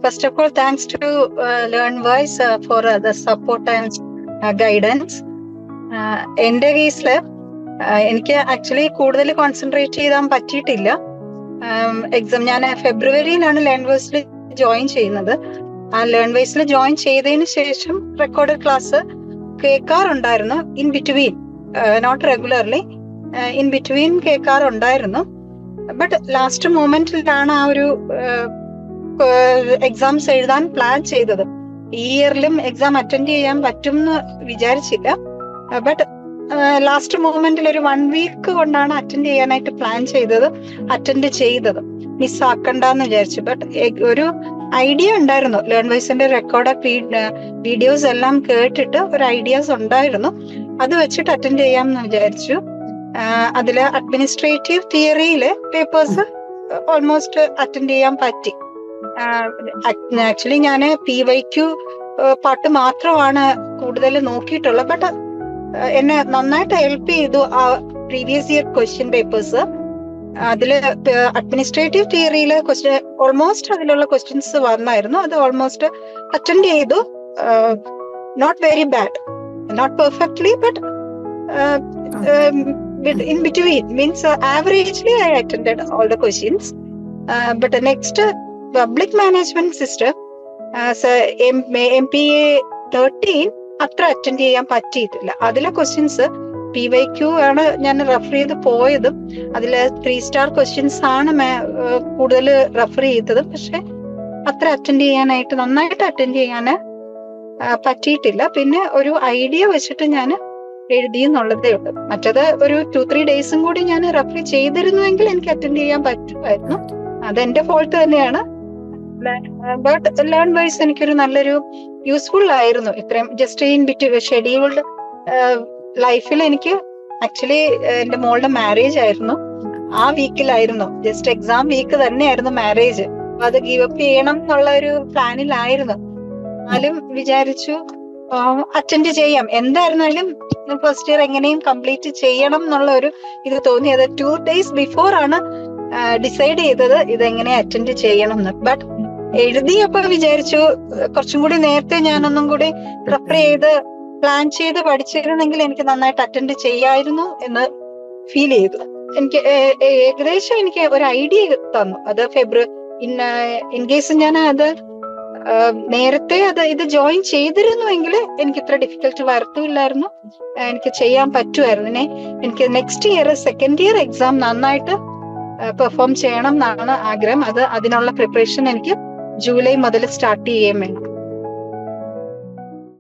First of all, thanks to LearnWise for the support and guidance. എൻ്റെ കേസിൽ എനിക്ക് actually കൂടുതൽ കോൺസെൻട്രേറ്റ് ചെയ്യാൻ പറ്റിയിട്ടില്ല. എക്സാം ഞാൻ ഫെബ്രുവരിയിലാണ് ലേൺവേഴ്സിൽ ജോയിൻ ചെയ്യുന്നത്. ആ ലേൺവേഴ്സിൽ ജോയിൻ ചെയ്തതിന് ശേഷം റെക്കോർഡഡ് ക്ലാസ് കേൾക്കാറുണ്ടായിരുന്നു, in between, not regularly, in between കേൾക്കാറുണ്ടായിരുന്നു. ബട്ട് ലാസ്റ്റ് മൊമെന്റിലാണ് ആ ഒരു എക്സാംസ് എഴുതാൻ പ്ലാൻ ചെയ്തത്. ഈ ഇയറിലും എക്സാം അറ്റൻഡ് ചെയ്യാൻ പറ്റും എന്ന് വിചാരിച്ചില്ല. ബട്ട് ലാസ്റ്റ് മൂമെന്റിൽ ഒരു 1 വീക്ക് കൊണ്ടാണ് അറ്റൻഡ് ചെയ്യാനായിട്ട് പ്ലാൻ ചെയ്തത്, അറ്റൻഡ് ചെയ്തത്. മിസ്സാക്കണ്ടെന്ന് വിചാരിച്ചു. ബട്ട് ഒരു ഐഡിയ ഉണ്ടായിരുന്നു, ലേൺവൈസിന്റെ റെക്കോർഡ് വീഡിയോസ് എല്ലാം കേട്ടിട്ട് ഒരു ഐഡിയാസ് ഉണ്ടായിരുന്നു. അത് വെച്ചിട്ട് അറ്റൻഡ് ചെയ്യാമെന്ന് വിചാരിച്ചു. അതില് അഡ്മിനിസ്ട്രേറ്റീവ് തിയറിയിലെ പേപ്പേഴ്സ് ഓൾമോസ്റ്റ് അറ്റൻഡ് ചെയ്യാൻ പറ്റി. ആക്ച്വലി ഞാൻ PYQ പാർട്ട് മാത്രമാണ് കൂടുതൽ നോക്കിയിട്ടുള്ളത്. ബട്ട് എന്നെ നന്നായിട്ട് ഹെൽപ്പ് ചെയ്തു ആ പ്രീവിയസ് ഇയർ ക്വസ്റ്റ്യൻ പേപ്പേഴ്സ്. അതില് അഡ്മിനിസ്ട്രേറ്റീവ് തിയറിയിലെ ഓൾമോസ്റ്റ് അതിലുള്ള ക്വസ്റ്റ്യൻസ് വന്നായിരുന്നു. അത് ഓൾമോസ്റ്റ് അറ്റൻഡ് ചെയ്തു. Not very bad, not perfectly, but in between, means averagely I attended all the questions. But the next public management system, MPA 13 അത്ര attend ചെയ്യാൻ പറ്റിയിട്ടില്ല. അതിലെ ക്വസ്റ്റ്യൻസ് PYQ ആണ് ഞാൻ റെഫർ ചെയ്ത് പോയതും. അതില് 3 സ്റ്റാർ ക്വസ്റ്റ്യൻസ് ആണ് കൂടുതൽ റെഫർ ചെയ്തത്. പക്ഷെ അത്ര അറ്റൻഡ് ചെയ്യാനായിട്ട്, നന്നായിട്ട് അറ്റൻഡ് ചെയ്യാൻ പറ്റിയിട്ടില്ല. പിന്നെ ഒരു ഐഡിയ വെച്ചിട്ട് ഞാൻ എഴുതി എന്നുള്ളതേ ഉള്ളൂ. മറ്റത് ഒരു 2-3 ഡേയ്സും കൂടി ഞാൻ റെഫർ ചെയ്തിരുന്നുവെങ്കിൽ എനിക്ക് അറ്റൻഡ് ചെയ്യാൻ പറ്റുമായിരുന്നു. അതെന്റെ ഫോൾട്ട് തന്നെയാണ്. ബട്ട് ലേൺവൈസ് എനിക്കൊരു നല്ലൊരു യൂസ്ഫുൾ ആയിരുന്നു. ഇത്രയും ജസ്റ്റ് ഇൻ ബിറ്റ് ഷെഡ്യൂൾഡ് ലൈഫിൽ എനിക്ക് ആക്ച്വലി എന്റെ മോളുടെ മാരേജ് ആയിരുന്നു, ആ വീക്കിലായിരുന്നു. ജസ്റ്റ് എക്സാം വീക്ക് തന്നെയായിരുന്നു മാരേജ്. അത് ഗീവ് അപ്പ് ചെയ്യണം എന്നുള്ള ഒരു പ്ലാനിലായിരുന്നു. എന്നാലും വിചാരിച്ചു അറ്റൻഡ് ചെയ്യാം, എന്തായിരുന്നാലും ഫസ്റ്റ് ഇയർ എങ്ങനെയും കംപ്ലീറ്റ് ചെയ്യണം എന്നുള്ള ഒരു ഇത് തോന്നിയത് 2 ഡേയ്സ് ബിഫോർ ആണ് ഡിസൈഡ് ചെയ്തത് ഇതെങ്ങനെ അറ്റൻഡ് ചെയ്യണം എന്ന്. ബട്ട് എഴുതിയപ്പോ വിചാരിച്ചു കുറച്ചും കൂടി നേരത്തെ ഞാനൊന്നും കൂടി പ്രിപ്പയർ ചെയ്ത് പ്ലാൻ ചെയ്ത് പഠിച്ചിരുന്നെങ്കിൽ എനിക്ക് നന്നായിട്ട് അറ്റൻഡ് ചെയ്യായിരുന്നു എന്ന് ഫീൽ ചെയ്തു. എനിക്ക് ഏകദേശം എനിക്ക് ഒരു ഐഡിയ തന്നു. അത് ഇൻ കേസ് ഞാൻ അത് നേരത്തെ ഇത് ജോയിൻ ചെയ്തിരുന്നുവെങ്കിൽ എനിക്ക് ഇത്ര ഡിഫിക്കൽട്ട് വരത്തുമില്ലായിരുന്നു, എനിക്ക് ചെയ്യാൻ പറ്റുമായിരുന്നു. എനിക്ക് next year second year exam നന്നായിട്ട് പെർഫോം ചെയ്യണം എന്നാണ് ആഗ്രഹം. അതിനുള്ള പ്രിപ്പറേഷൻ എനിക്ക് ജൂലൈ മുതൽ സ്റ്റാർട്ട് ചെയ്യാൻ വേണം.